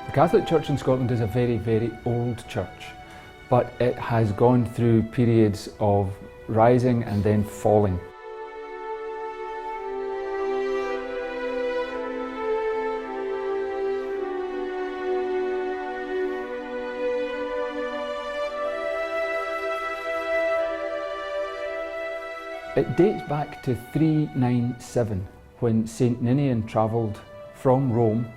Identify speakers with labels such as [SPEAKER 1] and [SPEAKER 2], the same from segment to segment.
[SPEAKER 1] The Catholic Church in Scotland is a very, very old church, but it has gone through periods of rising and then falling. It dates back to 397, when St. Ninian travelled from Rome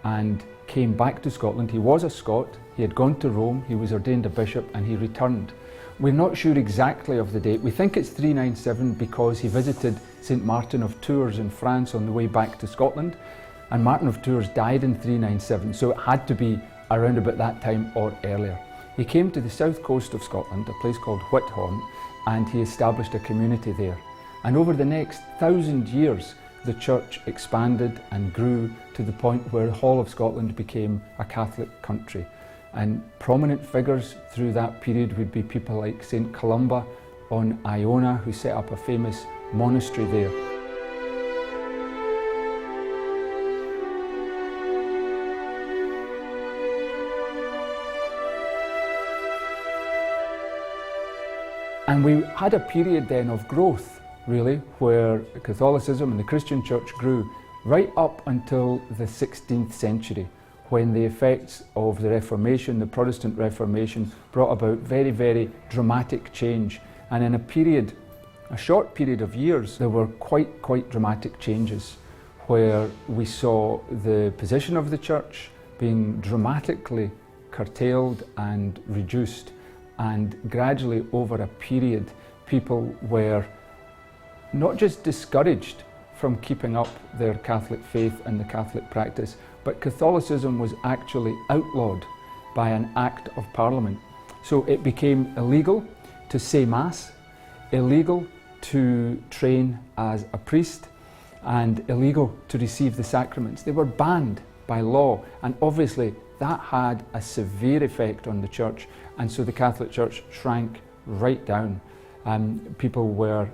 [SPEAKER 1] and came back to Scotland. He was a Scot, he had gone to Rome, he was ordained a bishop, and he returned. We're not sure exactly of the date. We think it's 397 because he visited St. Martin of Tours in France on the way back to Scotland, and Martin of Tours died in 397, so it had to be around about that time or earlier. He came to the south coast of Scotland, a place called Whithorn, and he established a community there. And over the next 1,000 years, the church expanded and grew to the point where the whole of Scotland became a Catholic country. And prominent figures through that period would be people like St. Columba on Iona, who set up a famous monastery there. And we had a period then of growth, really, where Catholicism and the Christian church grew right up until the 16th century, when the effects of the Reformation, the Protestant Reformation, brought about very, very dramatic change. And in a short period of years, there were quite dramatic changes, where we saw the position of the church being dramatically curtailed and reduced. And gradually, over a period, people were not just discouraged from keeping up their Catholic faith and the Catholic practice, but Catholicism was actually outlawed by an Act of Parliament. So it became illegal to say Mass, illegal to train as a priest, and illegal to receive the sacraments. They were banned by law, and obviously that had a severe effect on the church, and so the Catholic Church shrank right down. People were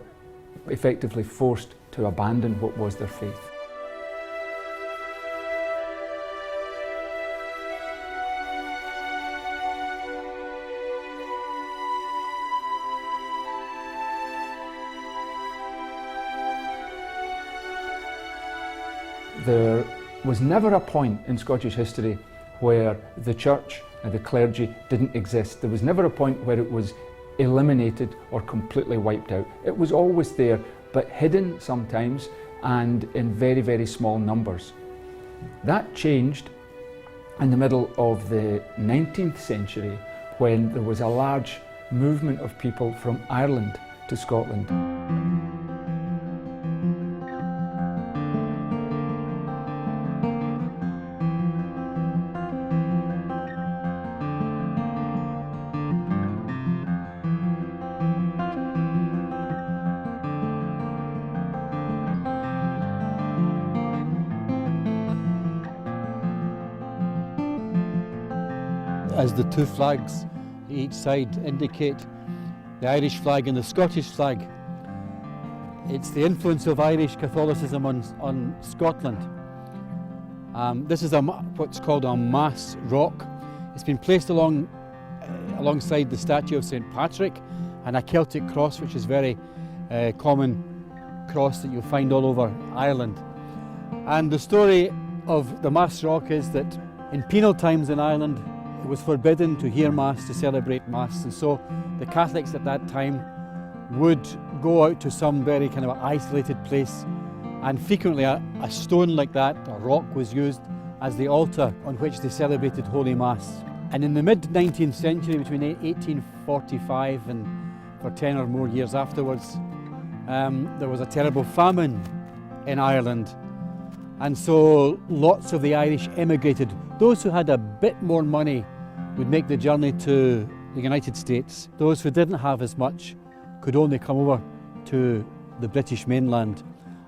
[SPEAKER 1] effectively forced to abandon what was their faith. There was never a point in Scottish history where the church and the clergy didn't exist. There was never a point where it was eliminated or completely wiped out. It was always there, but hidden sometimes and in very, very small numbers. That changed in the middle of the 19th century, when there was a large movement of people from Ireland to Scotland.
[SPEAKER 2] As the two flags each side indicate, the Irish flag and the Scottish flag, it's the influence of Irish Catholicism on Scotland. This is what's called a mass rock. It's been placed alongside the statue of St. Patrick and a Celtic cross, which is very common cross that you'll find all over Ireland. And the story of the mass rock is that in penal times in Ireland, it was forbidden to hear Mass, to celebrate Mass, and so the Catholics at that time would go out to some very kind of isolated place, and frequently a stone like that, a rock, was used as the altar on which they celebrated Holy Mass. And in the mid-19th century, between 1845 and for 10 or more years afterwards, there was a terrible famine in Ireland. And so lots of the Irish emigrated. Those who had a bit more money would make the journey to the United States. Those who didn't have as much could only come over to the British mainland.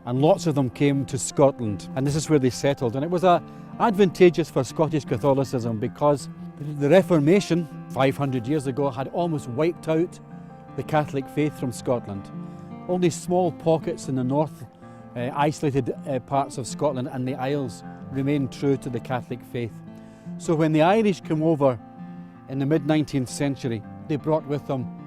[SPEAKER 2] And lots of them came to Scotland, and this is where they settled. And it was advantageous for Scottish Catholicism because the Reformation 500 years ago had almost wiped out the Catholic faith from Scotland. Only small pockets in the north, isolated parts of Scotland and the Isles remained true to the Catholic faith. So when the Irish came over in the mid-19th century, they brought with them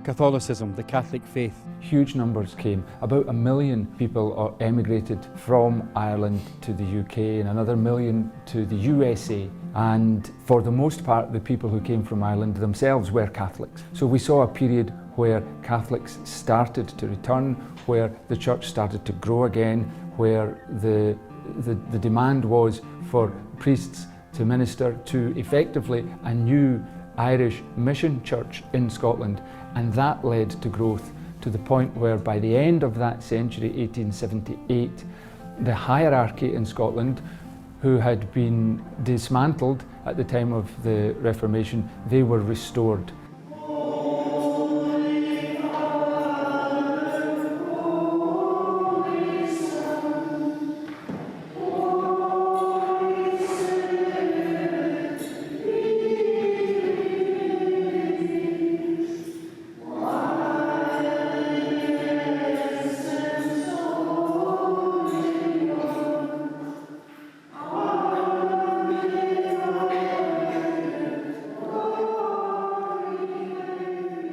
[SPEAKER 2] Catholicism, the Catholic faith.
[SPEAKER 1] Huge numbers came. About 1 million people emigrated from Ireland to the UK and another 1 million to the USA. And for the most part, the people who came from Ireland themselves were Catholics. So we saw a period where Catholics started to return, where the church started to grow again, where the demand was for priests to minister to effectively a new Irish mission church in Scotland, and that led to growth to the point where by the end of that century, 1878, the hierarchy in Scotland, who had been dismantled at the time of the Reformation, they were restored.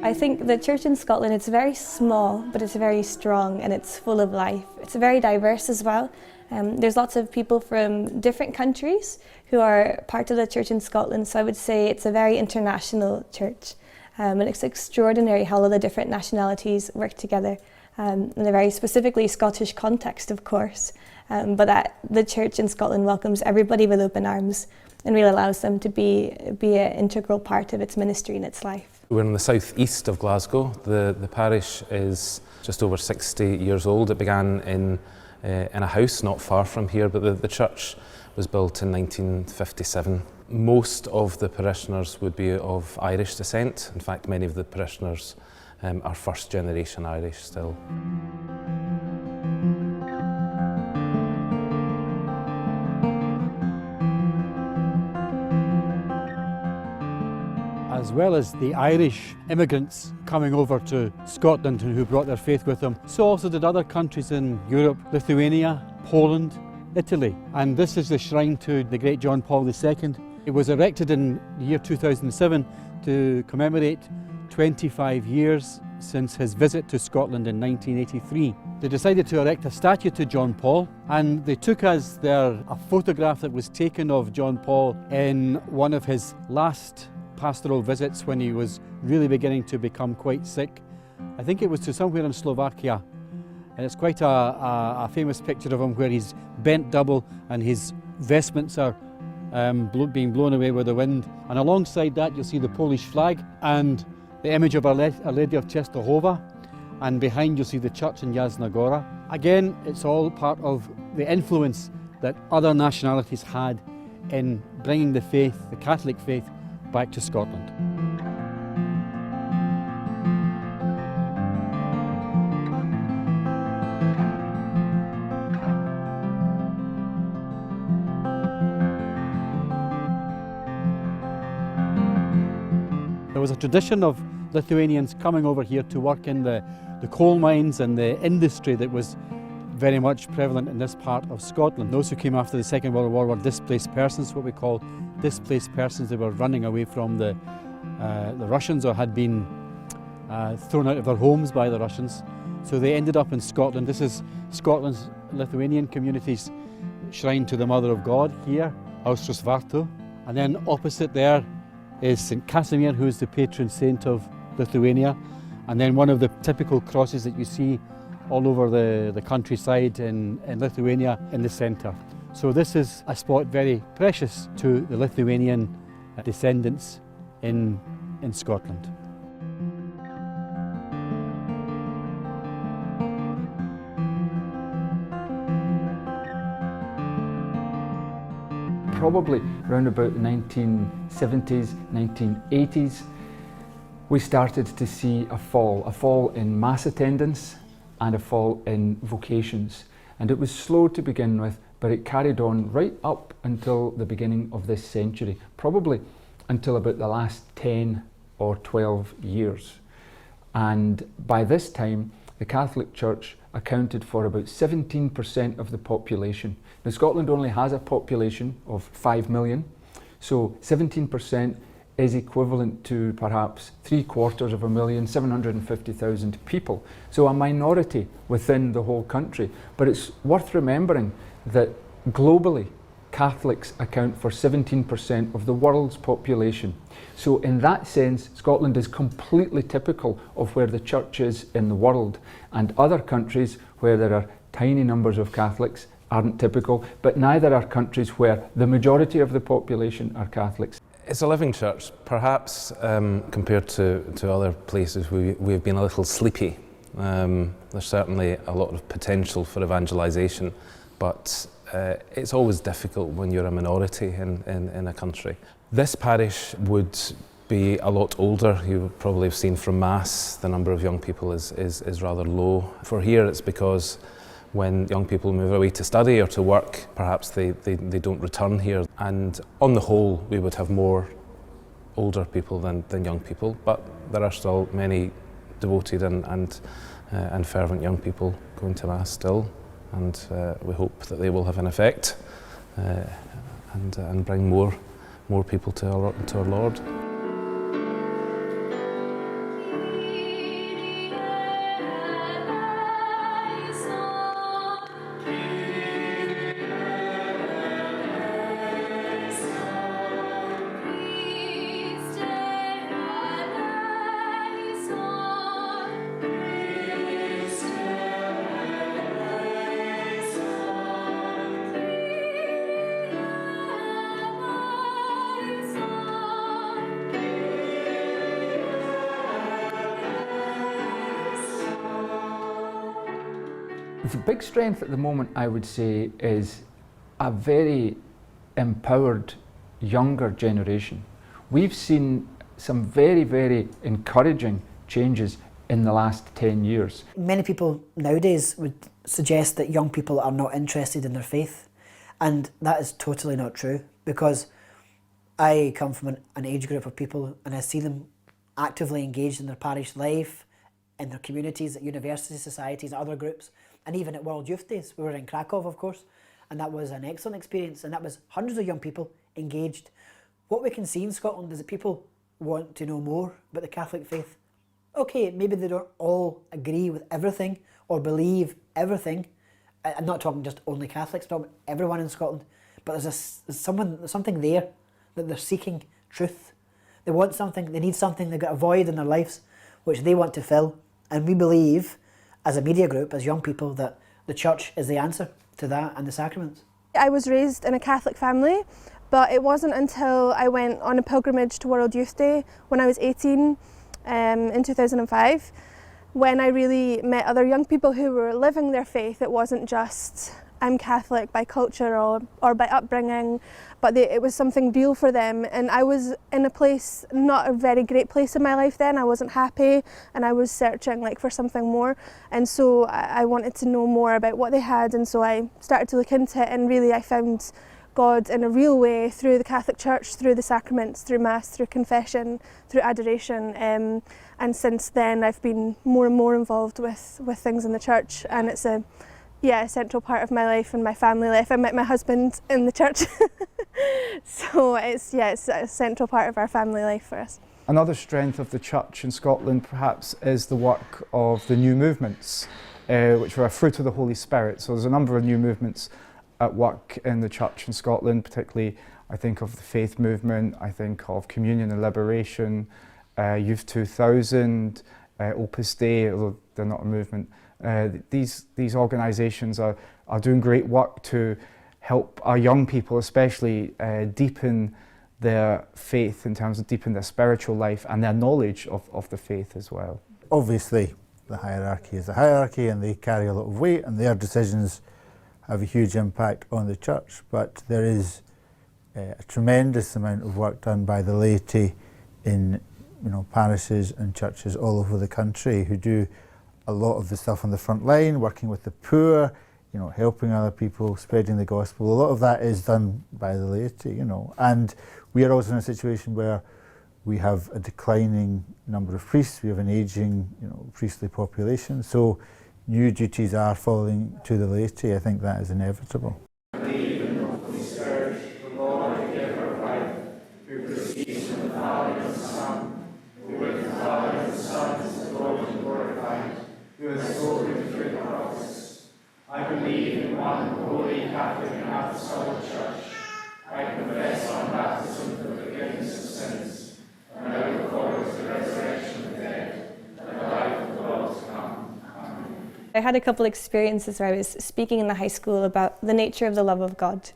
[SPEAKER 3] I think the church in Scotland, it's very small, but it's very strong and it's full of life. It's very diverse as well. There's lots of people from different countries who are part of the church in Scotland, so I would say it's a very international church. And it's extraordinary how all the different nationalities work together in a very specifically Scottish context, of course, but that the church in Scotland welcomes everybody with open arms and really allows them to be an integral part of its ministry and its life.
[SPEAKER 4] We're in the southeast of Glasgow. The parish is just over 60 years old. It began in a house not far from here, but the church was built in 1957. Most of the parishioners would be of Irish descent. In fact, many of the parishioners are first generation Irish still.
[SPEAKER 2] As well as the Irish immigrants coming over to Scotland and who brought their faith with them, so also did other countries in Europe, Lithuania, Poland, Italy. And this is the shrine to the great John Paul II. It was erected in the year 2007 to commemorate 25 years since his visit to Scotland in 1983. They decided to erect a statue to John Paul, and they took as a photograph that was taken of John Paul in one of his last pastoral visits when he was really beginning to become quite sick. I think it was to somewhere in Slovakia, and it's quite a famous picture of him where he's bent double and his vestments are being blown away with the wind. And alongside that you'll see the Polish flag and the image of Our Lady of Czestochowa, and behind you'll see the church in Jasna Gora. Again, it's all part of the influence that other nationalities had in bringing the faith, the Catholic faith, back to Scotland. There was a tradition of Lithuanians coming over here to work in the coal mines and the industry that was very much prevalent in this part of Scotland. Those who came after the Second World War were displaced persons, what we call displaced persons. They were running away from the Russians or had been thrown out of their homes by the Russians. So they ended up in Scotland. This is Scotland's Lithuanian community's shrine to the Mother of God here, Austrus Vartu. And then opposite there is St. Casimir, who is the patron saint of Lithuania. And then one of the typical crosses that you see all over the countryside in Lithuania in the centre. So this is a spot very precious to the Lithuanian descendants in Scotland.
[SPEAKER 1] Probably around about the 1970s, 1980s, we started to see a fall in mass attendance and a fall in vocations. And it was slow to begin with, but it carried on right up until the beginning of this century, probably until about the last 10 or 12 years. And by this time, the Catholic Church accounted for about 17% of the population. Now, Scotland only has a population of 5 million, So 17% is equivalent to perhaps 750,000, 750,000 people. So a minority within the whole country. But it's worth remembering that globally, Catholics account for 17% of the world's population. So in that sense, Scotland is completely typical of where the Church is in the world. And other countries where there are tiny numbers of Catholics aren't typical, but neither are countries where the majority of the population are Catholics.
[SPEAKER 4] It's a living church. Perhaps compared to other places, we've been a little sleepy. There's certainly a lot of potential for evangelisation, but it's always difficult when you're a minority in a country. This parish would be a lot older. You would probably have seen from Mass the number of young people is rather low. For here it's because when young people move away to study or to work, perhaps they don't return here. And on the whole, we would have more older people than young people, but there are still many devoted and fervent young people going to Mass still. And we hope that they will have an effect and bring more people to our Lord.
[SPEAKER 1] The big strength at the moment, I would say, is a very empowered younger generation. We've seen some very, very encouraging changes in the last 10 years.
[SPEAKER 5] Many people nowadays would suggest that young people are not interested in their faith, and that is totally not true, because I come from an age group of people and I see them actively engaged in their parish life, in their communities, at university societies, other groups, and even at World Youth Days. We were in Krakow, of course, and that was an excellent experience, and that was hundreds of young people engaged. What we can see in Scotland is that people want to know more about the Catholic faith. Okay, maybe they don't all agree with everything or believe everything. I'm not talking just only Catholics, I'm talking everyone in Scotland. But there's something there that they're seeking truth. They want something, they need something, they've got a void in their lives which they want to fill. And we believe, as a media group, as young people, that the Church is the answer to that and the sacraments.
[SPEAKER 6] I was raised in a Catholic family, but it wasn't until I went on a pilgrimage to World Youth Day when I was 18 in 2005 when I really met other young people who were living their faith. It wasn't just I'm Catholic by culture or by upbringing, but it was something real for them. And I was in a place, not a very great place in my life then. I wasn't happy and I was searching for something more. And so I wanted to know more about what they had, and so I started to look into it, and really I found God in a real way through the Catholic Church, through the sacraments, through Mass, through confession, through adoration. And since then I've been more and more involved with things in the Church, and it's a central part of my life and my family life. I met my husband in the church, so it's a central part of our family life for us.
[SPEAKER 7] Another strength of the Church in Scotland perhaps is the work of the new movements, which are a fruit of the Holy Spirit. So there's a number of new movements at work in the Church in Scotland, particularly I think of the faith movement, I think of Communion and Liberation, Youth 2000, Opus Dei, although they're not a movement. These organisations are doing great work to help our young people especially deepen their faith, in terms of deepen their spiritual life and their knowledge of the faith as well.
[SPEAKER 8] Obviously the hierarchy is a hierarchy and they carry a lot of weight and their decisions have a huge impact on the Church, but there is a tremendous amount of work done by the laity in parishes and churches all over the country who do a lot of the stuff on the front line, working with the poor, helping other people, spreading the gospel. A lot of that is done by the laity, and we are also in a situation where we have a declining number of priests, we have an ageing, priestly population, so new duties are falling to the laity. I think that is inevitable.
[SPEAKER 3] I had a couple experiences where I was speaking in the high school about the nature of the love of God,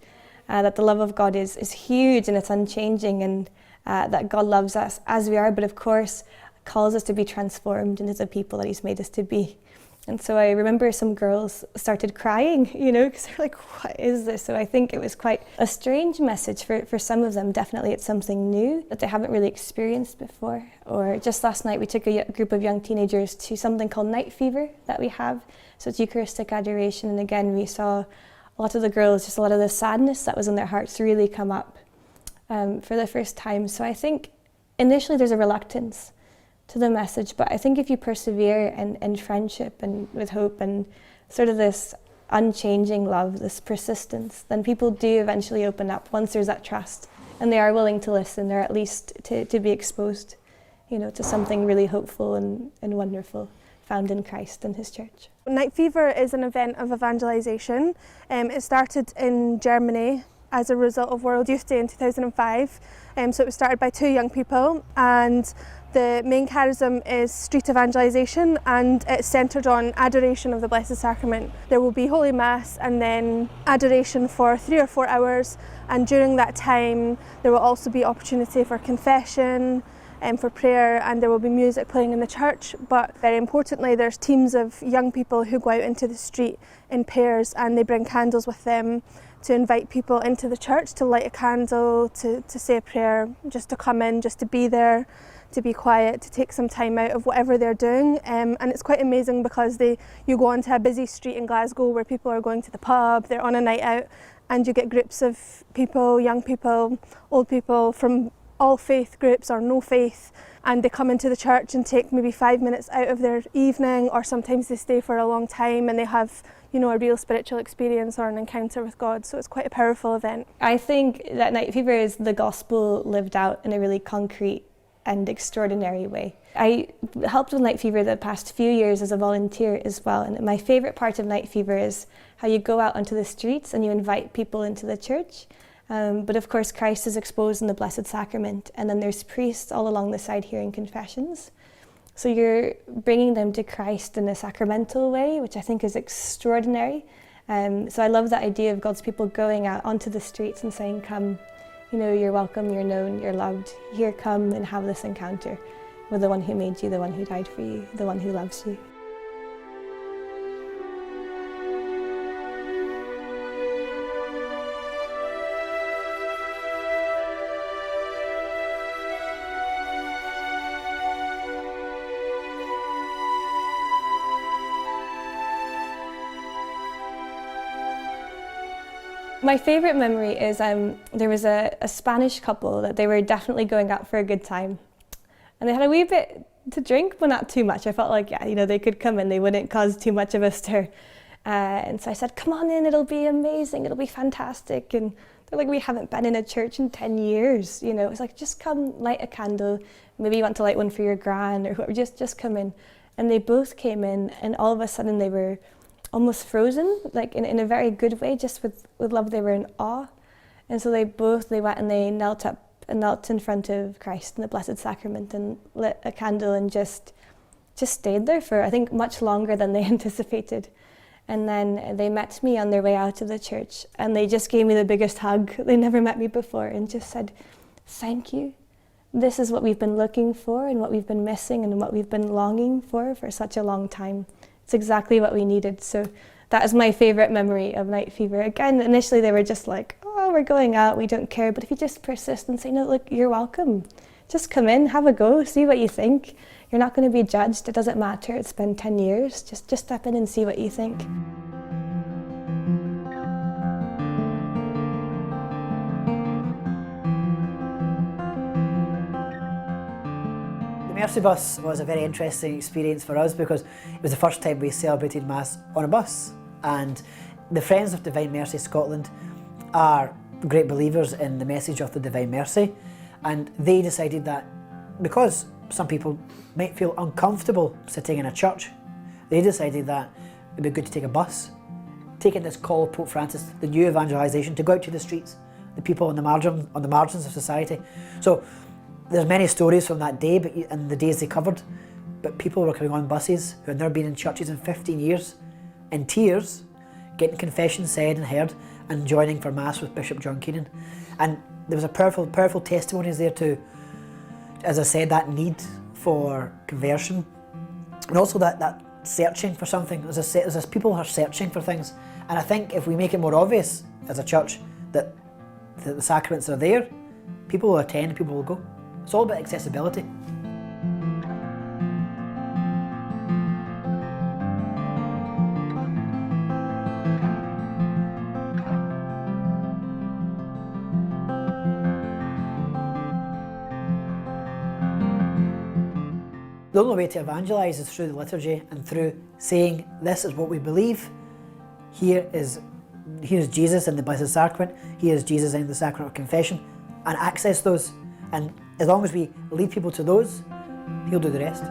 [SPEAKER 3] that the love of God is huge and it's unchanging, and that God loves us as we are, but of course calls us to be transformed into the people that He's made us to be. And so I remember some girls started crying, because they're like, what is this? So I think it was quite a strange message for some of them. Definitely it's something new that they haven't really experienced before. Or just last night we took a group of young teenagers to something called Night Fever that we have. So it's Eucharistic adoration, and again we saw a lot of the girls, just a lot of the sadness that was in their hearts really come up for the first time. So I think initially there's a reluctance to the message, but I think if you persevere in friendship and with hope and sort of this unchanging love, this persistence, then people do eventually open up once there's that trust and they are willing to listen, or at least to be exposed, to something really hopeful and wonderful found in Christ and His church.
[SPEAKER 6] Night Fever is an event of evangelisation. It started in Germany as a result of World Youth Day in 2005. So it was started by two young people, and the main charism is street evangelisation, and it's centred on adoration of the Blessed Sacrament. There will be Holy Mass and then adoration for 3 or 4 hours, and during that time there will also be opportunity for confession and for prayer, and there will be music playing in the church. But very importantly, there's teams of young people who go out into the street in pairs, and they bring candles with them to invite people into the church to light a candle, to say a prayer, just to come in, just to be there, to be quiet, to take some time out of whatever they're doing. And it's quite amazing because you go onto a busy street in Glasgow where people are going to the pub, they're on a night out, and you get groups of people, young people, old people from all faith groups or no faith, and they come into the church and take maybe 5 minutes out of their evening, or sometimes they stay for a long time and they have a real spiritual experience or an encounter with God. So it's quite a powerful event.
[SPEAKER 3] I think that Night Fever is the gospel lived out in a really concrete and extraordinary way. I helped with Night Fever the past few years as a volunteer as well, and my favourite part of Night Fever is how you go out onto the streets and you invite people into the church. But of course Christ is exposed in the Blessed Sacrament, and then there's priests all along the side hearing confessions. So you're bringing them to Christ in a sacramental way, which I think is extraordinary. So I love that idea of God's people going out onto the streets and saying, come, you're welcome, you're known, you're loved. Here, come and have this encounter with the one who made you, the one who died for you, the one who loves you. My favourite memory is there was a Spanish couple that they were definitely going out for a good time. And they had a wee bit to drink, but not too much. I felt like, they could come in, they wouldn't cause too much of a stir. And so I said, come on in, it'll be amazing, it'll be fantastic. And they're like, we haven't been in a church in 10 years. It's like, just come light a candle. Maybe you want to light one for your gran or whoever, just come in. And they both came in, and all of a sudden they were almost frozen, like in a very good way, just with love. They were in awe. And so they went and they knelt in front of Christ in the Blessed Sacrament and lit a candle and just stayed there for, I think, much longer than they anticipated. And then they met me on their way out of the church, and they just gave me the biggest hug. They never met me before, and just said, thank you. This is what we've been looking for and what we've been missing and what we've been longing for such a long time. It's exactly what we needed. So that is my favourite memory of Night Fever. Again, initially they were just like, oh, we're going out, we don't care. But if you just persist and say, no, look, you're welcome. Just come in, have a go, see what you think. You're not going to be judged, it doesn't matter, it's been 10 years. Just step in and see what you think.
[SPEAKER 5] The Mercy Bus was a very interesting experience for us because it was the first time we celebrated Mass on a bus. And the Friends of Divine Mercy Scotland are great believers in the message of the Divine Mercy, and they decided that because some people might feel uncomfortable sitting in a church, they decided that it'd be good to take a bus taken this call of Pope Francis, the new evangelisation, to go out to the streets, the people on the margins of society. So there's many stories from that day and the days they covered, but people were coming on buses who had never been in churches in 15 years, in tears, getting confession said and heard, and joining for Mass with Bishop John Keenan. And there was a powerful testimonies there to, as I said, that need for conversion, and also that searching for something. As people are searching for things, and I think if we make it more obvious as a church that the sacraments are there, people will attend, people will go. It's all about accessibility. The only way to evangelise is through the liturgy and through saying, this is what we believe. Here is Jesus in the Blessed Sacrament. Here is Jesus in the Sacrament of Confession. And access those. And as long as we lead people to those, He'll do the rest.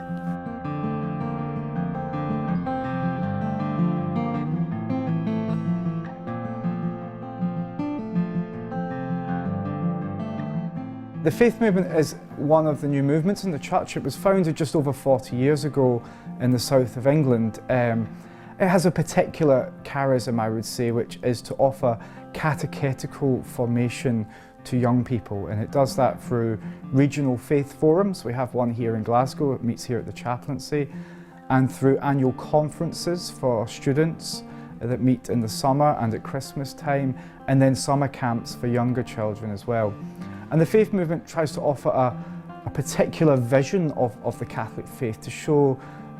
[SPEAKER 7] The faith movement is one of the new movements in the church. It was founded just over 40 years ago in the south of England. It has a particular charism, I would say, which is to offer catechetical formation to young people, and it does that through regional faith forums. We have one here in Glasgow, it meets here at the chaplaincy, and through annual conferences for students that meet in the summer and at Christmas time, and then summer camps for younger children as well. And the faith movement tries to offer a particular vision of the Catholic faith, to show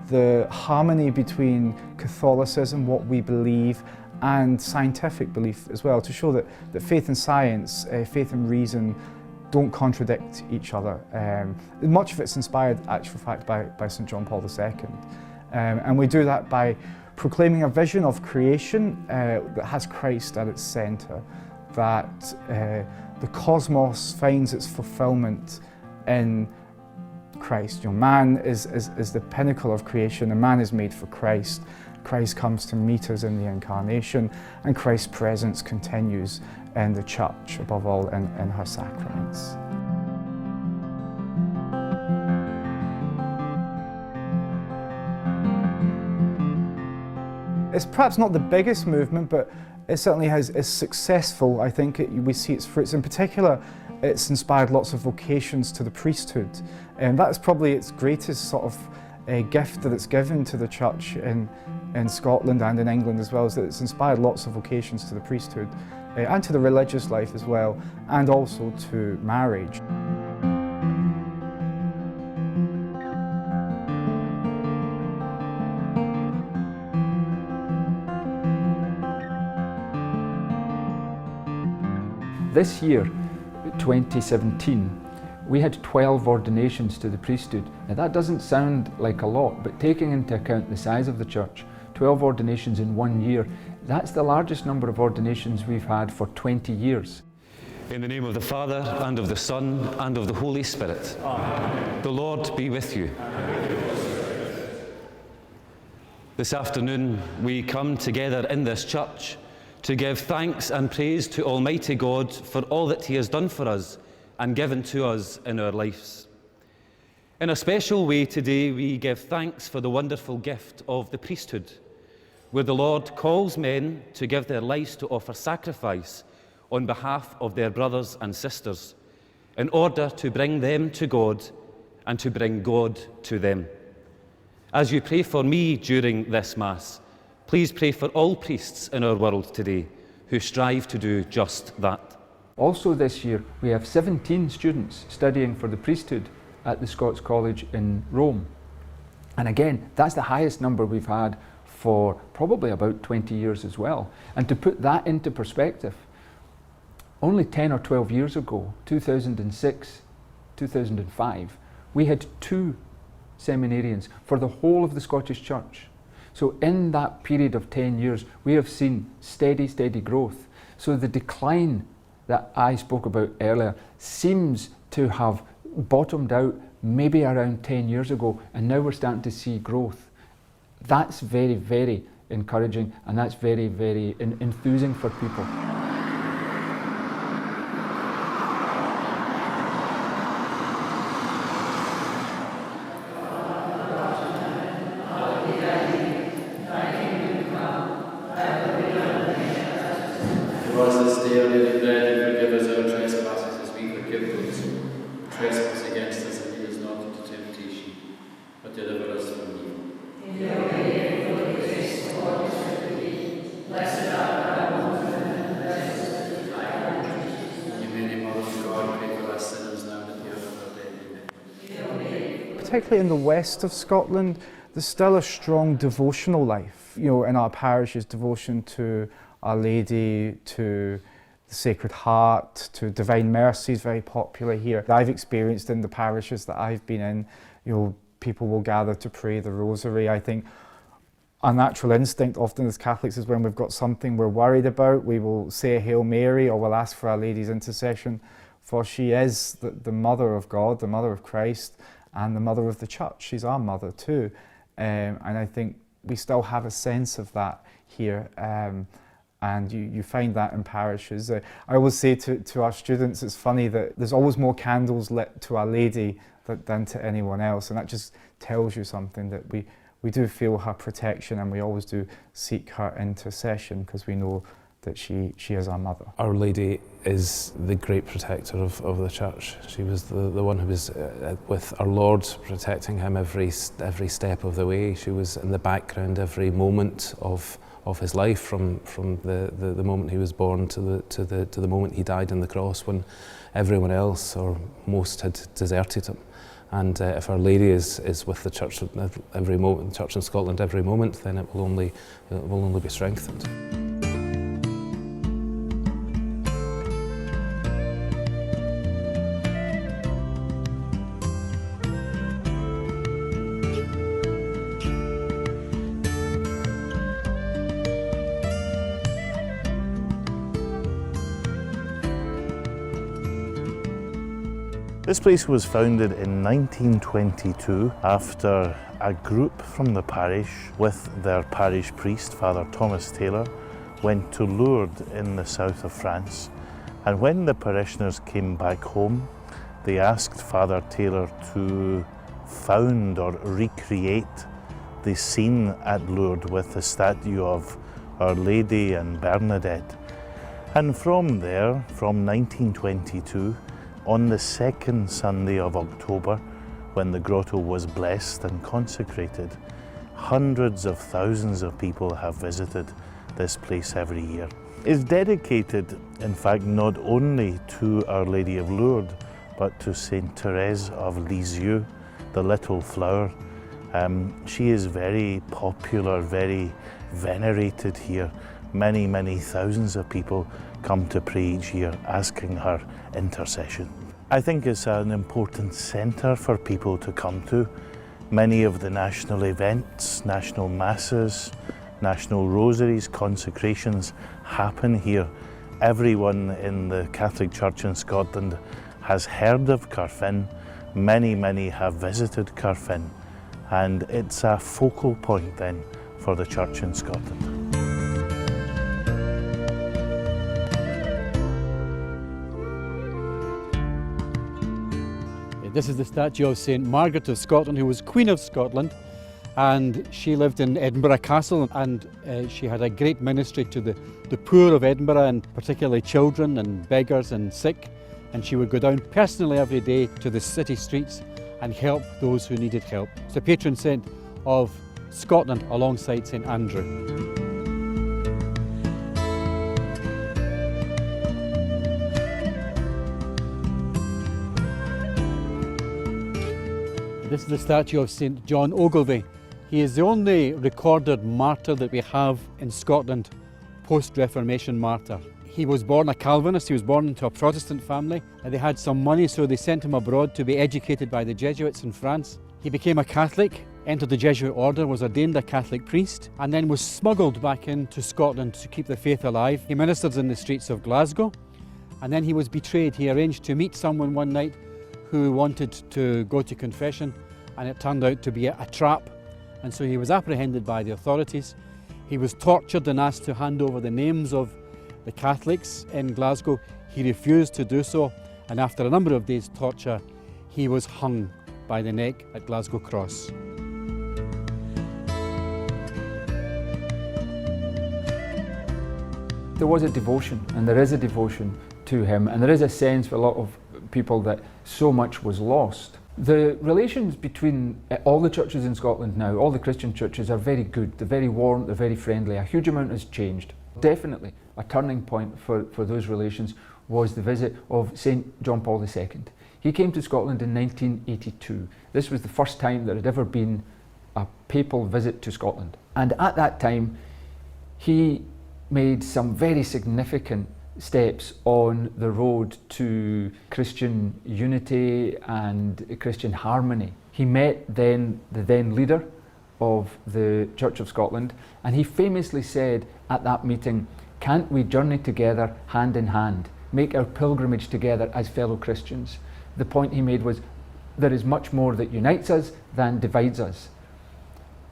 [SPEAKER 7] the harmony between Catholicism, what we believe, and scientific belief as well, to show that faith and science, faith and reason don't contradict each other. Much of it's inspired, actual fact, by St. John Paul II. And we do that by proclaiming a vision of creation that has Christ at its centre, that the cosmos finds its fulfilment in Christ. You know, man is the pinnacle of creation, and man is made for Christ. Christ comes to meet us in the incarnation, and Christ's presence continues in the church, above all in her sacraments. It's perhaps not the biggest movement, but it certainly is successful. I think we see its fruits. In particular, it's inspired lots of vocations to the priesthood, and that's probably its greatest sort of gift that it's given to the church in Scotland and in England as well, is that it's inspired lots of vocations to the priesthood and to the religious life as well, and also to marriage.
[SPEAKER 1] This year, 2017, we had 12 ordinations to the priesthood. Now that doesn't sound like a lot, but taking into account the size of the church, 12 ordinations in 1 year, that's the largest number of ordinations we've had for 20 years.
[SPEAKER 9] In the name of the Father, and of the Son, and of the Holy Spirit. Amen. The Lord be with you. This afternoon we come together in this church to give thanks and praise to Almighty God for all that He has done for us and given to us in our lives. In a special way today, we give thanks for the wonderful gift of the priesthood, where the Lord calls men to give their lives to offer sacrifice on behalf of their brothers and sisters, in order to bring them to God and to bring God to them. As you pray for me during this Mass, please pray for all priests in our world today who strive to do just that.
[SPEAKER 1] Also this year, we have 17 students studying for the priesthood at the Scots College in Rome. And again, that's the highest number we've had for probably about 20 years as well. And to put that into perspective, only 10 or 12 years ago, 2006, 2005, we had 2 seminarians for the whole of the Scottish Church. So in that period of 10 years, we have seen steady growth. So the decline that I spoke about earlier seems to have bottomed out maybe around 10 years ago, and now we're starting to see growth. That's very encouraging, and that's very, very enthusing for people.
[SPEAKER 7] Particularly in the west of Scotland, there's still a strong devotional life. You know, in our parishes, devotion to Our Lady, to the Sacred Heart, to Divine Mercy is very popular here. I've experienced in the parishes that I've been in, you know, people will gather to pray the Rosary. I think our natural instinct often as Catholics is when we've got something we're worried about, we will say a Hail Mary or we'll ask for Our Lady's intercession, for she is the Mother of God, the Mother of Christ, and the Mother of the Church. She's our mother too. And I think we still have a sense of that here. And you find that in parishes. I always say to our students, it's funny that there's always more candles lit to Our Lady than to anyone else. And that just tells you something, that we do feel her protection, and we always do seek her intercession because we know that she is our mother.
[SPEAKER 4] Our Lady is the great protector of the Church. She was the one who was with our Lord, protecting him every step of the way. She was in the background every moment of his life, from the moment he was born to the moment he died on the cross, when everyone else or most had deserted him. And if Our Lady is with the Church every moment, the Church in Scotland every moment, then it will only be strengthened.
[SPEAKER 10] This place was founded in 1922 after a group from the parish with their parish priest, Father Thomas Taylor, went to Lourdes in the south of France. And when the parishioners came back home, they asked Father Taylor to found or recreate the scene at Lourdes with the statue of Our Lady and Bernadette. And from there, from 1922, on the second Sunday of October, when the grotto was blessed and consecrated, hundreds of thousands of people have visited this place every year. It's dedicated, in fact, not only to Our Lady of Lourdes, but to Saint Therese of Lisieux, the Little Flower. She is very popular, very venerated here. Many, many thousands of people come to pray each year asking her intercession. I think it's an important centre for people to come to. Many of the national events, national masses, national rosaries, consecrations happen here. Everyone in the Catholic Church in Scotland has heard of Carfin. Many, many have visited Carfin, and it's a focal point then for the Church in Scotland.
[SPEAKER 2] This is the statue of St. Margaret of Scotland, who was Queen of Scotland, and she lived in Edinburgh Castle, and she had a great ministry to the poor of Edinburgh, and particularly children and beggars and sick, and she would go down personally every day to the city streets and help those who needed help. It's the patron saint of Scotland alongside St. Andrew. This is the statue of St. John Ogilvie. He is the only recorded martyr that we have in Scotland, post-Reformation martyr. He was born a Calvinist, he was born into a Protestant family. They had some money, so they sent him abroad to be educated by the Jesuits in France. He became a Catholic, entered the Jesuit order, was ordained a Catholic priest, and then was smuggled back into Scotland to keep the faith alive. He ministered in the streets of Glasgow, and then he was betrayed. He arranged to meet someone one night who wanted to go to confession, and it turned out to be a trap, and so he was apprehended by the authorities. He was tortured and asked to hand over the names of the Catholics in Glasgow. He refused to do so, and after a number of days' torture, he was hung by the neck at Glasgow Cross.
[SPEAKER 1] There was a devotion, and there is a devotion to him, and there is a sense for a lot of people that so much was lost. The relations between all the churches in Scotland now, all the Christian churches, are very good. They're very warm, they're very friendly. A huge amount has changed. Definitely a turning point for those relations was the visit of St. John Paul II. He came to Scotland in 1982. This was the first time there had ever been a papal visit to Scotland. And at that time, he made some very significant steps on the road to Christian unity and Christian harmony. He met the then leader of the Church of Scotland, and he famously said at that meeting, "Can't we journey together hand in hand, make our pilgrimage together as fellow Christians?" The point he made was, there is much more that unites us than divides us.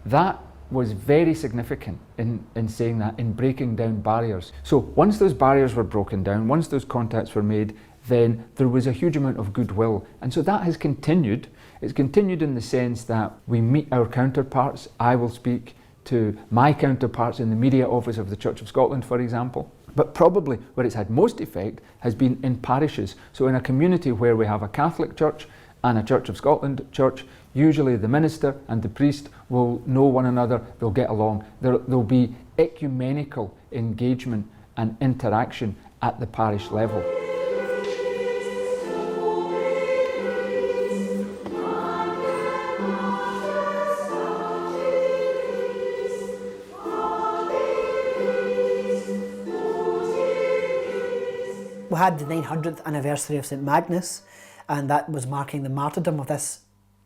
[SPEAKER 1] That was very significant in saying that, in breaking down barriers. So once those barriers were broken down, once those contacts were made, then there was a huge amount of goodwill. And so that has continued. It's continued in the sense that we meet our counterparts. I will speak to my counterparts in the media office of the Church of Scotland, for example. But probably where it's had most effect has been in parishes. So in a community where we have a Catholic church and a Church of Scotland church, usually the minister and the priest will know one another, they'll get along. There'll be ecumenical engagement and interaction at the parish level.
[SPEAKER 5] We had the 900th anniversary of St Magnus, and that was marking the martyrdom of this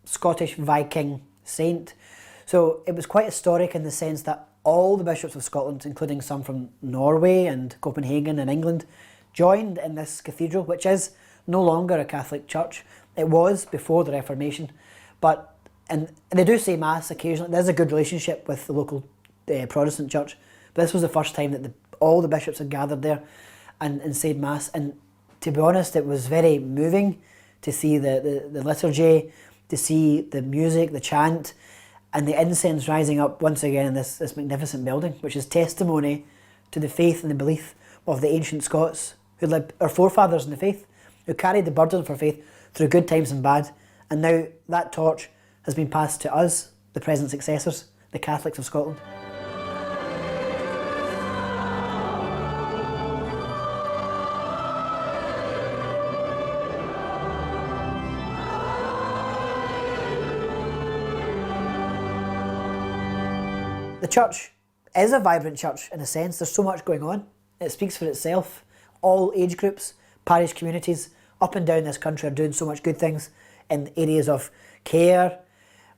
[SPEAKER 5] Scottish Viking saint. So it was quite historic in the sense that all the bishops of Scotland, including some from Norway and Copenhagen and England, joined in this cathedral, which is no longer a Catholic church. It was before the Reformation, and they do say Mass occasionally. There's a good relationship with the local Protestant church, but this was the first time that all the bishops had gathered there and said Mass. And to be honest, it was very moving to see the liturgy, to see the music, the chant, and the incense rising up once again in this magnificent building, which is testimony to the faith and the belief of the ancient Scots who lived, our forefathers in the faith, who carried the burden for faith through good times and bad. And now that torch has been passed to us, the present successors, the Catholics of Scotland. The church is a vibrant church in a sense. There's so much going on. It speaks for itself. All age groups, parish communities up and down this country are doing so much good things in areas of care,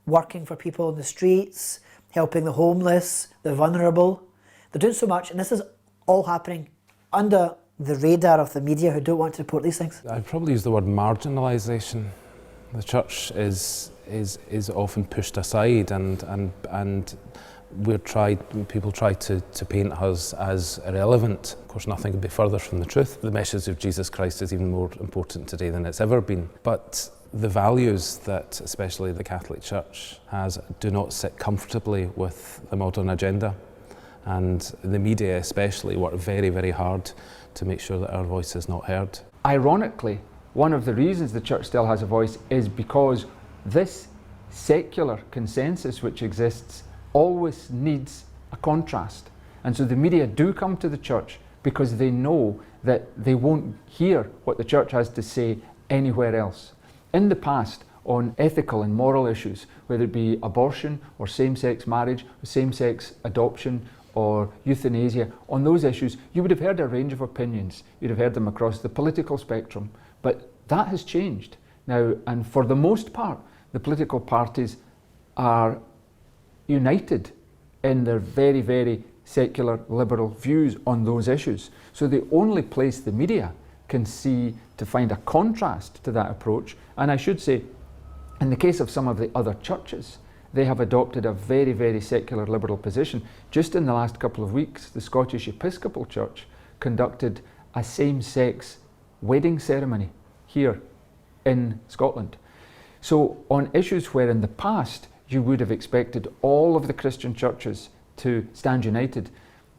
[SPEAKER 5] working for people in the streets, helping the homeless, the vulnerable. They're doing so much, and this is all happening under the radar of the media who don't want to report these things.
[SPEAKER 4] I'd probably use the word marginalisation. The church is often pushed aside, and people try to paint us as irrelevant. Of course, nothing could be further from the truth. The message of Jesus Christ is even more important today than it's ever been. But the values that especially the Catholic Church has do not sit comfortably with the modern agenda. And the media especially work very, very hard to make sure that our voice is not heard.
[SPEAKER 1] Ironically, one of the reasons the church still has a voice is because this secular consensus which exists always needs a contrast. And so the media do come to the church because they know that they won't hear what the church has to say anywhere else. In the past, on ethical and moral issues, whether it be abortion or same-sex marriage, or same-sex adoption or euthanasia, on those issues, you would have heard a range of opinions. You'd have heard them across the political spectrum. But that has changed now, and for the most part, the political parties are united in their very, very secular liberal views on those issues. So the only place the media can see to find a contrast to that approach, and I should say, in the case of some of the other churches, they have adopted a very, very secular liberal position. Just in the last couple of weeks, the Scottish Episcopal Church conducted a same-sex wedding ceremony here in Scotland. So on issues where in the past you would have expected all of the Christian churches to stand united,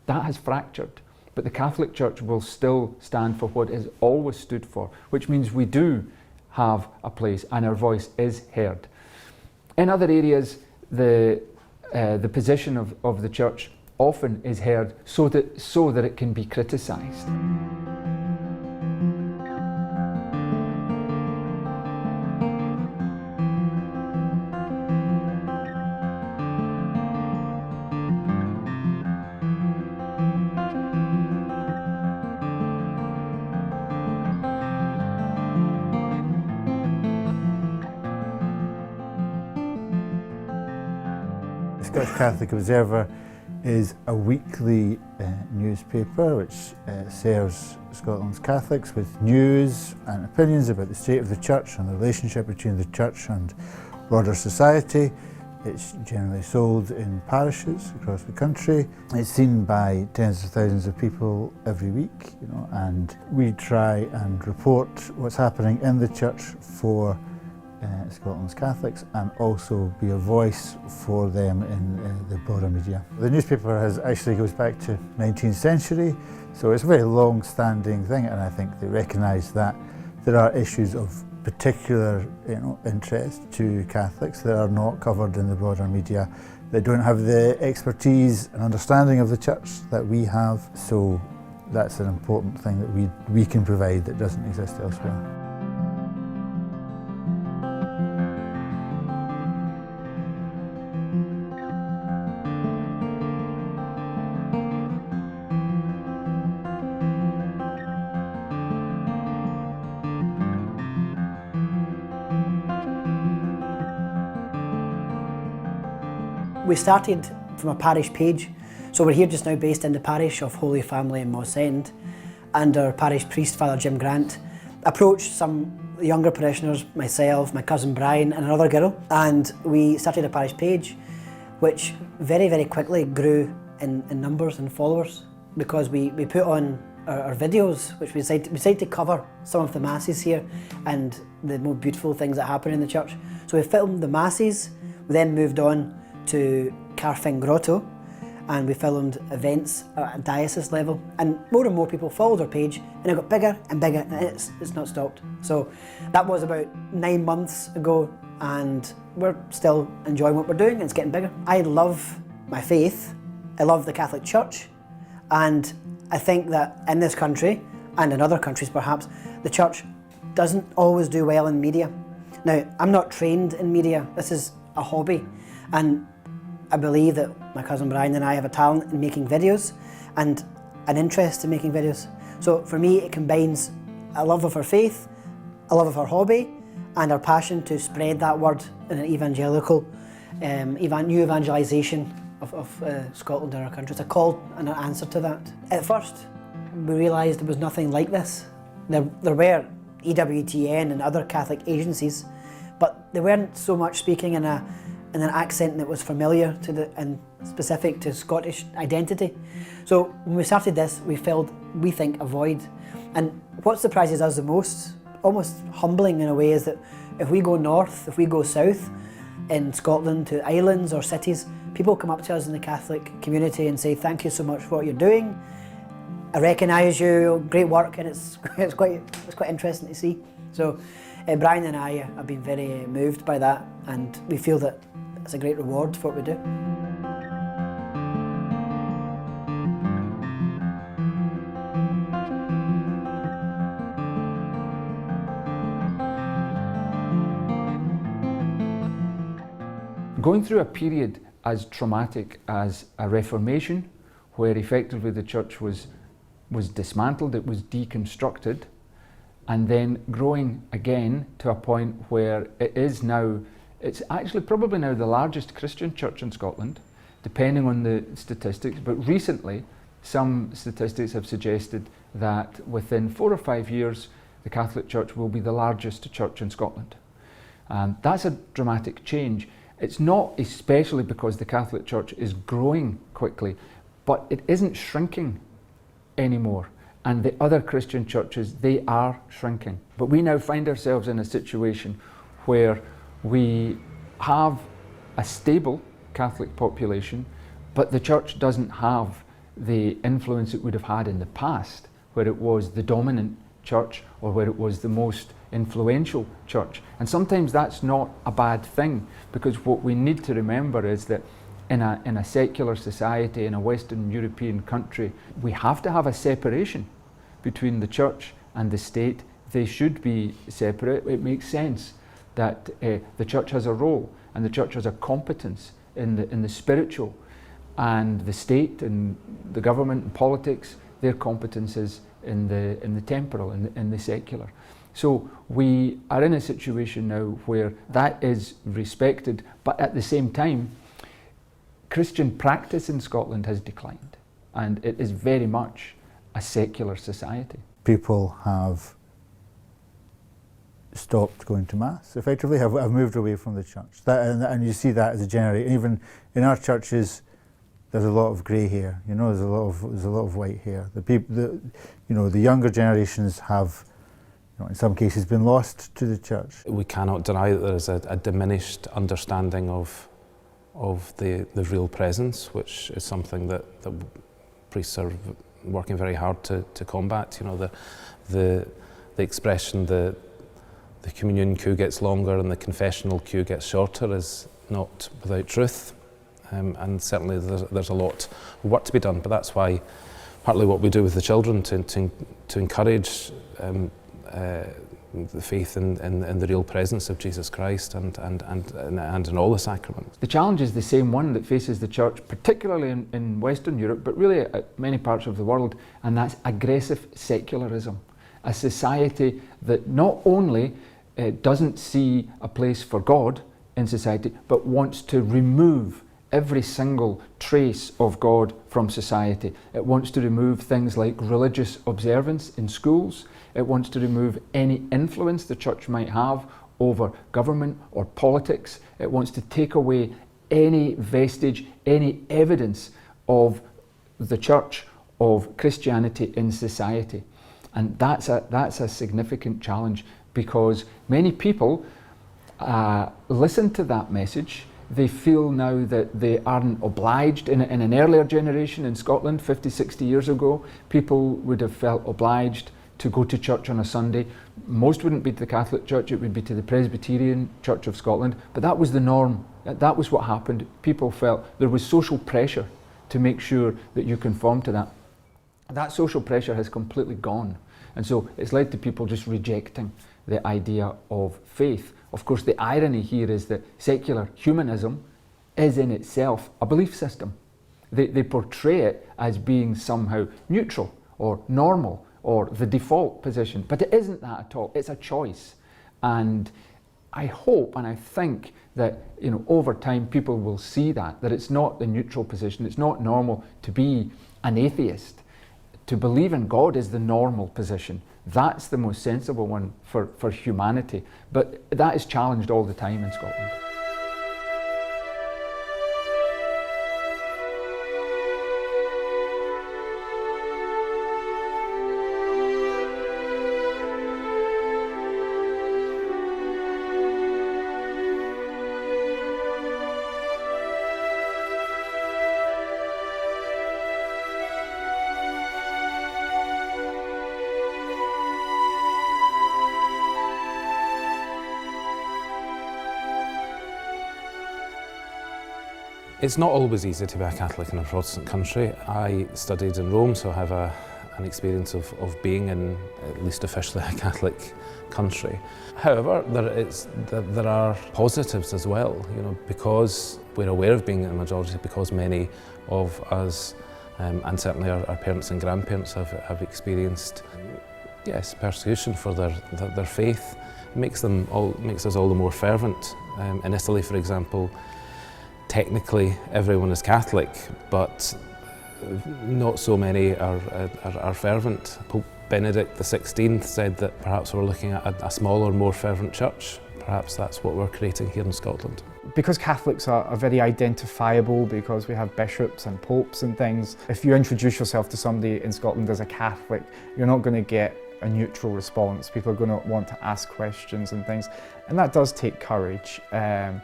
[SPEAKER 1] that has fractured. But the Catholic Church will still stand for what it has always stood for, which means we do have a place and our voice is heard. In other areas, the position of the Church often is heard so that it can be criticised.
[SPEAKER 8] The Scottish Catholic Observer is a weekly newspaper which serves Scotland's Catholics with news and opinions about the state of the Church and the relationship between the Church and broader society. It's generally sold in parishes across the country. It's seen by tens of thousands of people every week, and we try and report what's happening in the Church for Scotland's Catholics and also be a voice for them in the broader media. The newspaper actually goes back to 19th century, so it's a very long-standing thing, and I think they recognise that there are issues of particular interest to Catholics that are not covered in the broader media. They don't have the expertise and understanding of the Church that we have, so that's an important thing that we can provide that doesn't exist elsewhere.
[SPEAKER 5] We started from a parish page, so we're here just now based in the parish of Holy Family in Moss End, and our parish priest, Father Jim Grant, approached some younger parishioners, myself, my cousin Brian and another girl, and we started a parish page which very, very quickly grew in numbers and followers because we put on our videos, which we decided to cover some of the masses here and the more beautiful things that happen in the church. So we filmed the masses, we then moved on to Carfing Grotto, and we filmed events at a diocese level, and more people followed our page, and it got bigger and bigger, and it's not stopped. So that was about 9 months ago, and we're still enjoying what we're doing, and it's getting bigger. I love my faith, I love the Catholic Church, and I think that in this country, and in other countries perhaps, the Church doesn't always do well in media. Now, I'm not trained in media, this is a hobby, and I believe that my cousin Brian and I have a talent in making videos and an interest in making videos. So for me, it combines a love of our faith, a love of our hobby, and our passion to spread that word in an evangelical, new evangelisation of Scotland and our country. It's a call and an answer to that. At first, we realised there was nothing like this. There were EWTN and other Catholic agencies, but they weren't so much speaking in an accent that was familiar to and specific to Scottish identity. So when we started this, we filled, we think, a void. And what surprises us the most, almost humbling in a way, is that if we go north, if we go south in Scotland to islands or cities, people come up to us in the Catholic community and say, thank you so much for what you're doing. I recognise you, great work, and it's quite interesting to see. So Brian and I have been very moved by that, and we feel that it's a great reward for what we do.
[SPEAKER 1] Going through a period as traumatic as a Reformation, where effectively the Church was dismantled, it was deconstructed, and then growing again to a point where it is now, it's actually probably now the largest Christian church in Scotland, depending on the statistics, but recently some statistics have suggested that within 4 or 5 years the Catholic Church will be the largest church in Scotland. That's a dramatic change. It's not especially because the Catholic Church is growing quickly, but it isn't shrinking anymore. And the other Christian churches, they are shrinking. But we now find ourselves in a situation where we have a stable Catholic population, but the church doesn't have the influence it would have had in the past, where it was the dominant church or where it was the most influential church. And sometimes that's not a bad thing, because what we need to remember is that in a secular society, in a Western European country, we have to have a separation between the church and the state. They should be separate. It makes sense that the church has a role and the church has a competence in the spiritual, and the state and the government and politics, their competences in the temporal, in the secular. So we are in a situation now where that is respected, but at the same time, Christian practice in Scotland has declined, and it is very much a secular society.
[SPEAKER 8] People have stopped going to Mass, effectively, have moved away from the church. And you see that as a generation. Even in our churches, there's a lot of grey hair. You know, there's a lot of white hair. The younger generations have, in some cases, been lost to the church.
[SPEAKER 4] We cannot deny that there is a diminished understanding of the real presence, which is something that priests are working very hard to combat. You know, the expression the communion queue gets longer and the confessional queue gets shorter is not without truth, and certainly there's a lot of work to be done. But that's why partly what we do with the children to encourage the faith in the real presence of Jesus Christ and in all the sacraments.
[SPEAKER 1] The challenge is the same one that faces the church, particularly in Western Europe, but really at many parts of the world, and that's aggressive secularism. A society that not only doesn't see a place for God in society, but wants to remove every single trace of God from society. It wants to remove things like religious observance in schools. It wants to remove any influence the church might have over government or politics. It wants to take away any vestige, any evidence of the church, of Christianity in society. And that's a significant challenge, because many people listen to that message. They feel now that they aren't obliged. In an earlier generation in Scotland, 50, 60 years ago, people would have felt obliged to go to church on a Sunday. Most wouldn't be to the Catholic Church, it would be to the Presbyterian Church of Scotland, but that was the norm. That was what happened. People felt there was social pressure to make sure that you conform to that. That social pressure has completely gone, and so it's led to people just rejecting the idea of faith. Of course, the irony here is that secular humanism is in itself a belief system. They portray it as being somehow neutral or normal or the default position, but it isn't that at all. It's a choice, and I hope and I think that over time people will see that it's not the neutral position. It's not normal to be an atheist. To believe in God is the normal position. That's the most sensible one for humanity. But that is challenged all the time in Scotland.
[SPEAKER 4] It's not always easy to be a Catholic in a Protestant country. I studied in Rome, so I have an experience of being in, at least officially, a Catholic country. However, there are positives as well, because we're aware of being a majority, because many of us, and certainly our parents and grandparents have experienced, persecution for their faith. It makes us all the more fervent. In Italy, for example, technically everyone is Catholic, but not so many are fervent. Pope Benedict XVI said that perhaps we're looking at a smaller, more fervent church. Perhaps that's what we're creating here in Scotland.
[SPEAKER 7] Because Catholics are very identifiable, because we have bishops and popes and things, if you introduce yourself to somebody in Scotland as a Catholic, you're not going to get a neutral response. People are going to want to ask questions and things, and that does take courage, and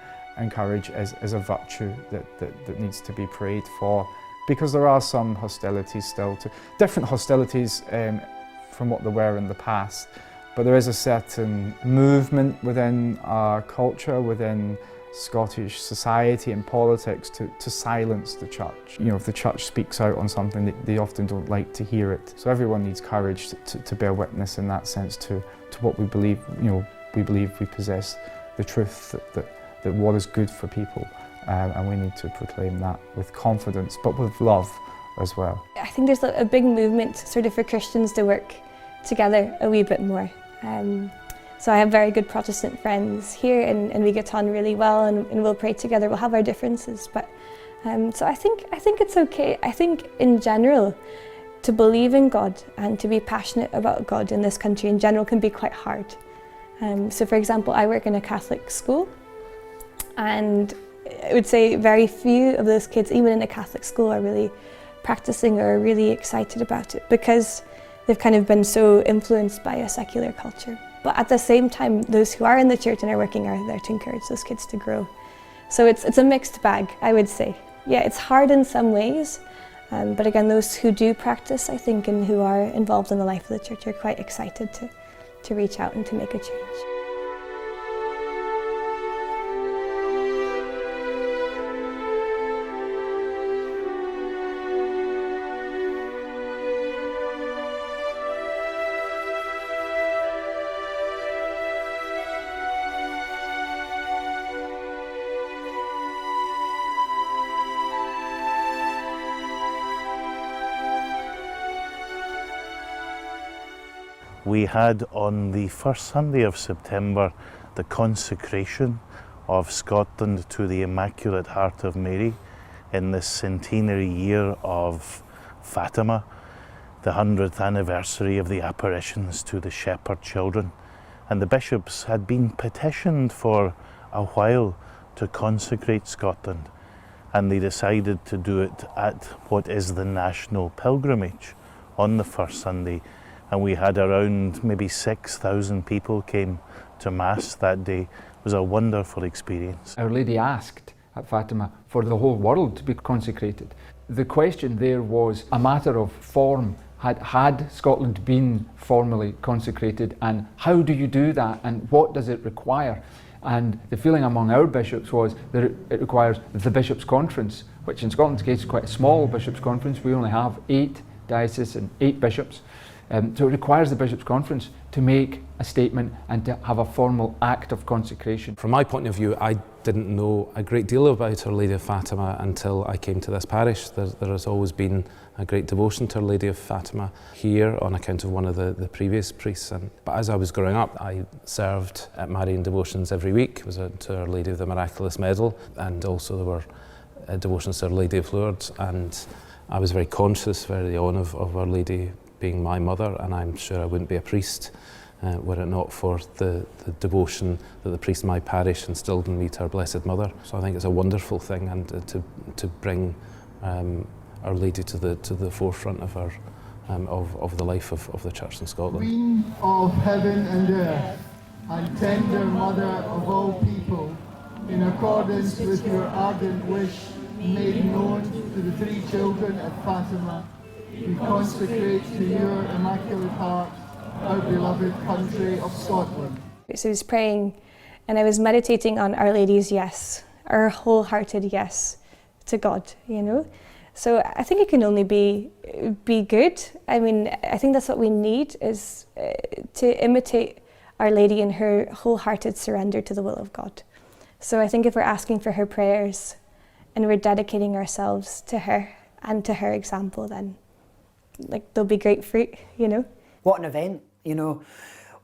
[SPEAKER 7] courage is a virtue that needs to be prayed for, because there are some hostilities still, different hostilities from what there were in the past, but there is a certain movement within our culture, within Scottish society and politics to silence the church. You know, if the church speaks out on something, they often don't like to hear it. So everyone needs courage to bear witness in that sense to what we believe. You know, we believe we possess the truth that what is good for people, and we need to proclaim that with confidence, but with love as well.
[SPEAKER 3] I think there's a big movement sort of for Christians to work together a wee bit more. So I have very good Protestant friends here, and we get on really well, and we'll pray together. We'll have our differences, but so I think it's okay. I think in general, to believe in God and to be passionate about God in this country in general can be quite hard. So for example, I work in a Catholic school, and I would say very few of those kids, even in a Catholic school, are really practicing or are really excited about it, because they've kind of been so influenced by a secular culture. But at the same time, those who are in the church and are working are there to encourage those kids to grow. So it's a mixed bag, I would say. Yeah, it's hard in some ways, but again, those who do practice, I think, and who are involved in the life of the church are quite excited to reach out and to make a change.
[SPEAKER 10] We had on the first Sunday of September the consecration of Scotland to the Immaculate Heart of Mary in this centenary year of Fatima, the 100th anniversary of the apparitions to the shepherd children. And the bishops had been petitioned for a while to consecrate Scotland, and they decided to do it at what is the national pilgrimage on the first Sunday. And we had around maybe 6,000 people came to Mass that day. It was a wonderful experience.
[SPEAKER 1] Our Lady asked at Fatima for the whole world to be consecrated. The question there was a matter of form. Had Scotland been formally consecrated, and how do you do that, and what does it require? And the feeling among our bishops was that it requires the Bishops' Conference, which in Scotland's case is quite a small Bishops' Conference. We only have 8 dioceses and 8 bishops. So it requires the Bishops' Conference to make a statement and to have a formal act of consecration.
[SPEAKER 4] From my point of view, I didn't know a great deal about Our Lady of Fatima until I came to this parish. There has always been a great devotion to Our Lady of Fatima here on account of one of the previous priests. But as I was growing up, I served at Marian devotions every week. It was to Our Lady of the Miraculous Medal, and also there were devotions to Our Lady of Lourdes. And I was very conscious very on of Our Lady being my mother, and I'm sure I wouldn't be a priest were it not for the devotion that the priest in my parish instilled in me to our Blessed Mother. So I think it's a wonderful thing, and to bring Our Lady to the forefront of our of the life of the Church in Scotland.
[SPEAKER 11] Queen of heaven and earth, and tender Mother of all people, in accordance with your ardent wish made known to the 3 children at Fatima, we consecrate to your Immaculate Heart our beloved country of Scotland.
[SPEAKER 3] So I was praying and I was meditating on Our Lady's yes, our wholehearted yes to God, you know. So I think it can only be good. I mean, I think that's what we need, is to imitate Our Lady in her wholehearted surrender to the will of God. So I think if we're asking for her prayers and we're dedicating ourselves to her and to her example, then there'll be great fruit, you know.
[SPEAKER 5] What an event, you know.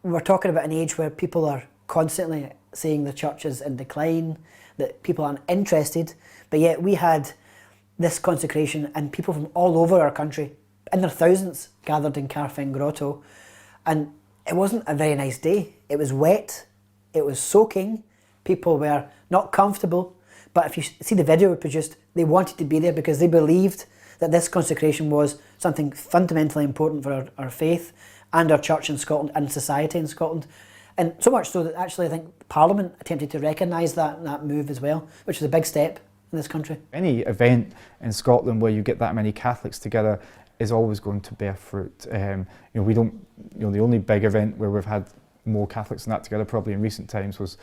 [SPEAKER 5] We're talking about an age where people are constantly saying the church is in decline, that people aren't interested, but yet we had this consecration and people from all over our country, in their thousands, gathered in Carfin Grotto. And it wasn't a very nice day. It was wet, it was soaking, People were not comfortable, but if you see the video we produced, they wanted to be there because they believed that this consecration was something fundamentally important for our faith and our church in Scotland and society in Scotland. And so much so that actually I think Parliament attempted to recognise that move as well, which is a big step in this country.
[SPEAKER 7] Any event in Scotland where you get that many Catholics together is always going to bear fruit. We don't. The only big event where we've had more Catholics than that together, probably in recent times, was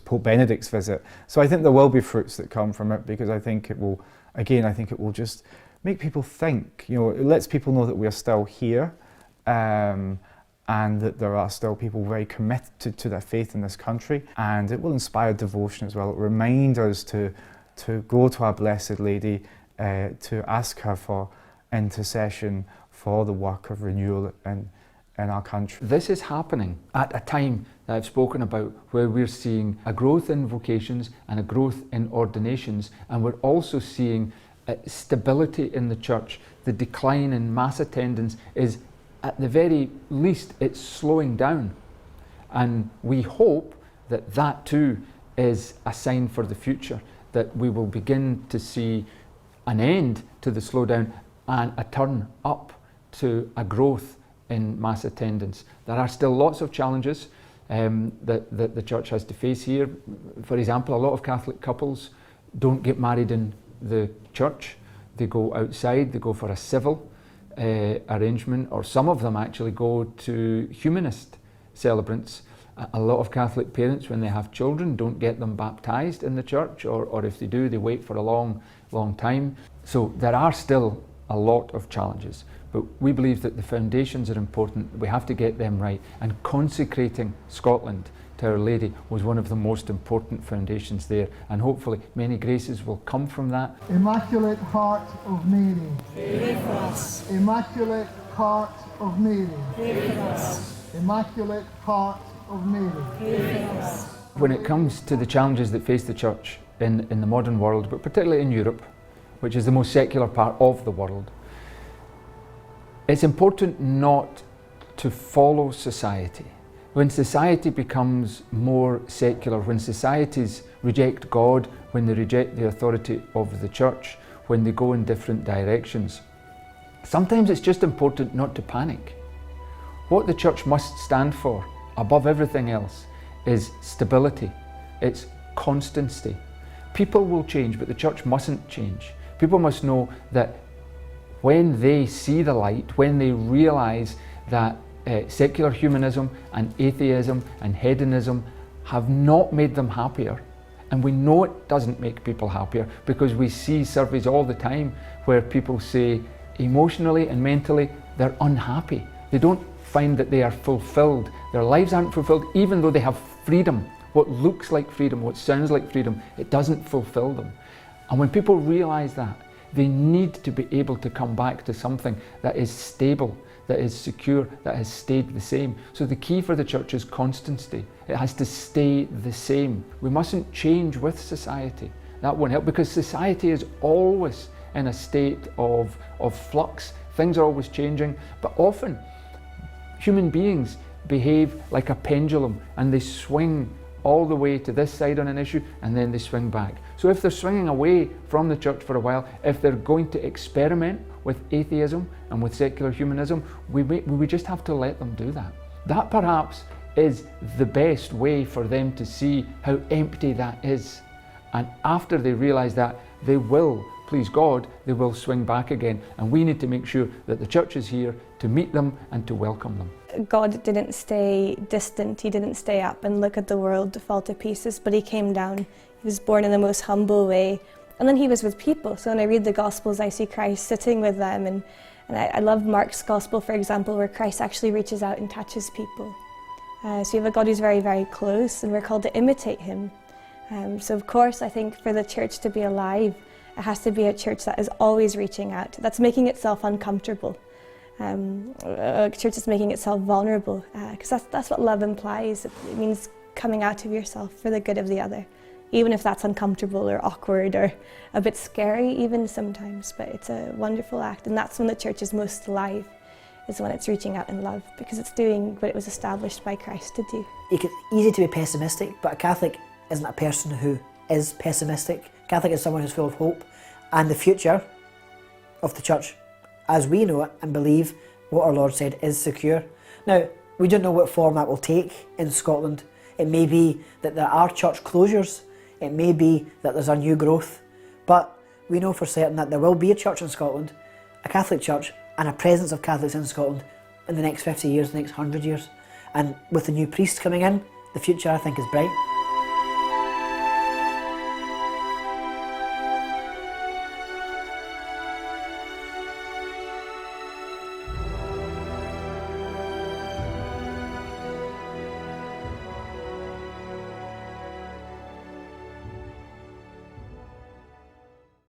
[SPEAKER 7] Pope Benedict's visit. So I think there will be fruits that come from it, because I think it will. Again, I think it will just make people think. It lets people know that we are still here, and that there are still people very committed to their faith in this country, and it will inspire devotion as well. It will remind us to go to our Blessed Lady, to ask her for intercession for the work of renewal in our country.
[SPEAKER 1] This is happening at a time that I've spoken about, where we're seeing a growth in vocations and a growth in ordinations, and we're also seeing stability in the church. The decline in mass attendance is, at the very least, it's slowing down, and we hope that that too is a sign for the future, that we will begin to see an end to the slowdown and a turn up to a growth in mass attendance. There are still lots of challenges that the church has to face here. For example, a lot of Catholic couples don't get married in the church. They go outside, they go for a civil arrangement, or some of them actually go to humanist celebrants. A lot of Catholic parents, when they have children, don't get them baptised in the church, or if they do, they wait for a long time. So there are still a lot of challenges, but we believe that the foundations are important. We have to get them right, and consecrating Scotland to Our Lady was one of the most important foundations there, and hopefully many graces will come from that.
[SPEAKER 11] Immaculate Heart of Mary, pray for us. Immaculate Heart of Mary, pray for us. Immaculate Heart of Mary, pray for us.
[SPEAKER 1] When it comes to the challenges that face the church in the modern world, but particularly in Europe, which is the most secular part of the world, it's important not to follow society. When society becomes more secular, when societies reject God, when they reject the authority of the church, when they go in different directions, sometimes it's just important not to panic. What the church must stand for, above everything else, is stability. It's constancy. People will change, but the church mustn't change. People must know that when they see the light, when they realise that secular humanism and atheism and hedonism have not made them happier, and we know it doesn't make people happier, because we see surveys all the time where people say emotionally and mentally they're unhappy. They don't find that they are fulfilled. Their lives aren't fulfilled, even though they have freedom. What looks like freedom, what sounds like freedom, it doesn't fulfill them. And when people realise that, they need to be able to come back to something that is stable, that is secure, that has stayed the same. So the key for the church is constancy. It has to stay the same. We mustn't change with society. That won't help, because society is always in a state of flux. Things are always changing, but often human beings behave like a pendulum, and they swing all the way to this side on an issue, and then they swing back. So if they're swinging away from the church for a while, if they're going to experiment with atheism and with secular humanism, we just have to let them do that. That perhaps is the best way for them to see how empty that is. And after they realise that, they will, please God, they will swing back again. And we need to make sure that the church is here to meet them and to welcome them.
[SPEAKER 3] God didn't stay distant, he didn't stay up and look at the world fall to pieces, but he came down. He was born in the most humble way, and then he was with people. So when I read the Gospels, I see Christ sitting with them, and I love Mark's Gospel, for example, where Christ actually reaches out and touches people. So you have a God who's very, very close, and we're called to imitate him. So of course, I think for the church to be alive, it has to be a church that is always reaching out, that's making itself uncomfortable. A church is making itself vulnerable, because that's what love implies. It means coming out of yourself for the good of the other, even if that's uncomfortable or awkward or a bit scary even sometimes, but it's a wonderful act, and that's when the church is most alive, is when it's reaching out in love, because it's doing what it was established by Christ to do.
[SPEAKER 5] It's easy to be pessimistic, but a Catholic isn't a person who is pessimistic. Catholic is someone who's full of hope, and the future of the Church, as we know it and believe what our Lord said, is secure. Now, we don't know what form that will take in Scotland. It may be that there are church closures, it may be that there's a new growth, but we know for certain that there will be a church in Scotland, a Catholic church, and a presence of Catholics in Scotland in the next 50 years, the next 100 years. And with the new priest coming in, the future I think is bright.